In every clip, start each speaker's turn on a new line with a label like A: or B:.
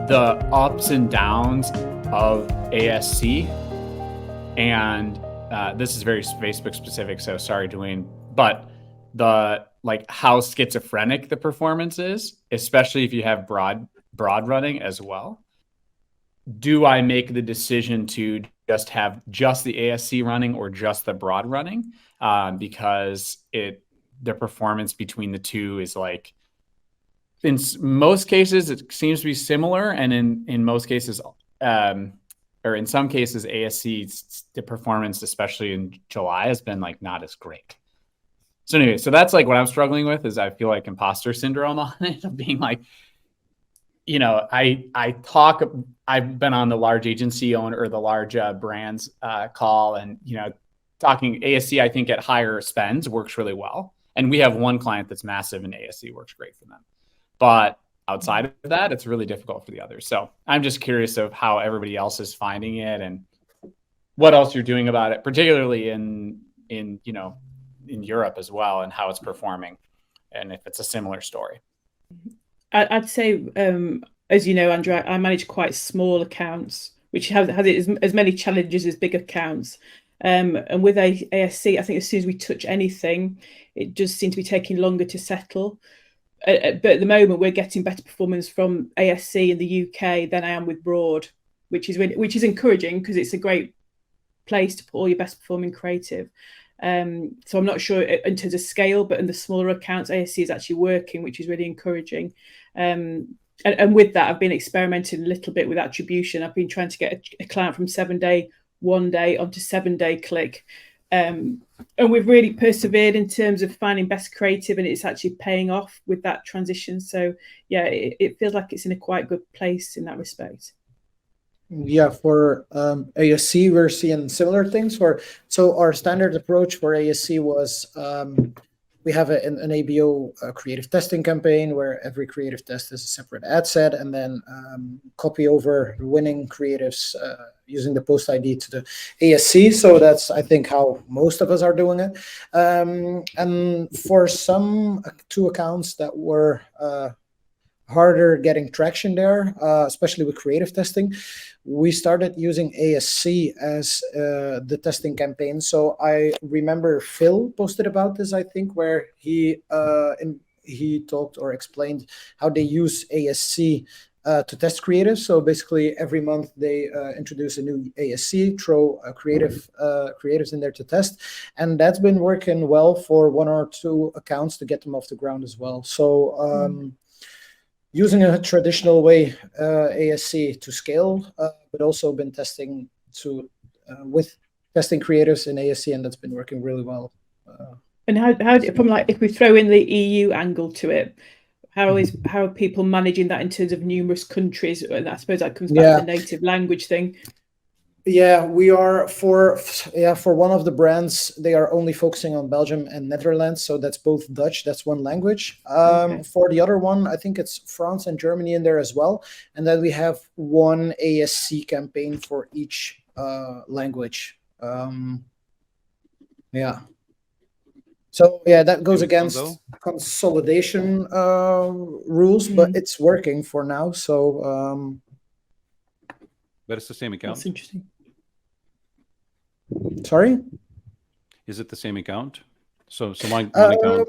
A: the ups and downs of ASC, and this is very Facebook specific, so sorry, Dwayne, but the like how schizophrenic the performance is, especially if you have broad running as well. Do I make the decision to just have just the ASC running or just the broad running? Because the performance between the two is like, in most cases, it seems to be similar. And in most cases, or in some cases, ASC, the performance, especially in July, has been like not as great. So anyway, so that's like what I'm struggling with, is I feel like imposter syndrome on it, of being like, you know, I've been on the large agency owner or the large brands call, and, you know, talking ASC, I think at higher spends works really well. And we have one client that's massive, and ASC works great for them. But outside of that, it's really difficult for the others. So I'm just curious of how everybody else is finding it and what else you're doing about it, particularly in you know, in Europe as well, and how it's performing, and if it's a similar story.
B: I'd say, as you know, Andrew, I manage quite small accounts, which has as many challenges as big accounts. And with ASC, I think as soon as we touch anything, it does seem to be taking longer to settle. But at the moment, we're getting better performance from ASC in the UK than I am with Broad, which is encouraging, because it's a great place to put all your best performing creative. So I'm not sure in terms of scale, but in the smaller accounts, ASC is actually working, which is really encouraging. And with that, I've been experimenting a little bit with attribution. I've been trying to get a client from 7-day, 1 day onto 7-day click. And we've really persevered in terms of finding best creative, and it's actually paying off with that transition. So yeah, it feels like it's in a quite good place in that respect.
C: Yeah, for ASC, we're seeing similar things. So our standard approach for ASC was we have an ABO creative testing campaign where every creative test is a separate ad set, and then copy over winning creatives using the post ID to the ASC. So that's, I think, how most of us are doing it. And for some two accounts that were harder getting traction there, especially with creative testing, we started using ASC as the testing campaign. So I remember Phil posted about this, I think, where he talked or explained how they use ASC to test creatives. So basically every month they introduce a new ASC, throw creatives in there to test. And that's been working well for 1 or 2 accounts to get them off the ground as well. So using a traditional way, ASC to scale, but also been testing with testing creators in ASC, and that's been working really well.
B: And how from, like, if we throw in the EU angle to it, how are people managing that in terms of numerous countries? And I suppose that comes back to the native language thing.
C: Yeah, we are for one of the brands, they are only focusing on Belgium and Netherlands, so that's both Dutch, that's one language. Okay. For the other one, I think it's France and Germany in there as well, and then we have one ASC campaign for each language. Yeah. So yeah, that goes against consolidation rules, but it's working for now. So.
D: But it's the same account.
B: That's interesting.
C: Sorry?
D: Is it the same account? So one account.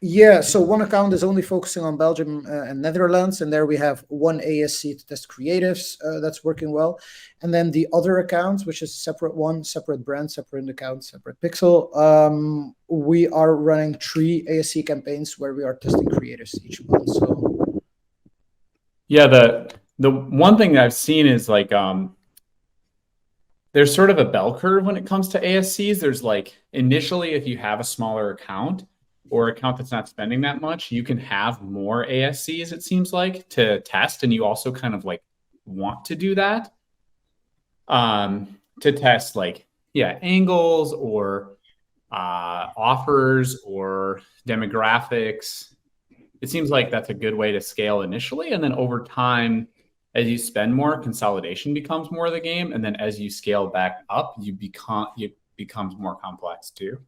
C: Yeah, so one account is only focusing on Belgium and Netherlands, and there we have one ASC to test creatives that's working well. And then the other account, which is a separate one, separate brand, separate account, separate pixel, we are running 3 ASC campaigns where we are testing creatives each month. So
A: yeah, the one thing that I've seen is like there's sort of a bell curve when it comes to ASCs. There's like, initially, if you have a smaller account or account that's not spending that much, you can have more ASCs, it seems like, to test. And you also kind of like want to do that to test like, angles or offers or demographics. It seems like that's a good way to scale initially. And then over time, as you spend more, consolidation becomes more of the game. And then as you scale back up, it becomes more complex too.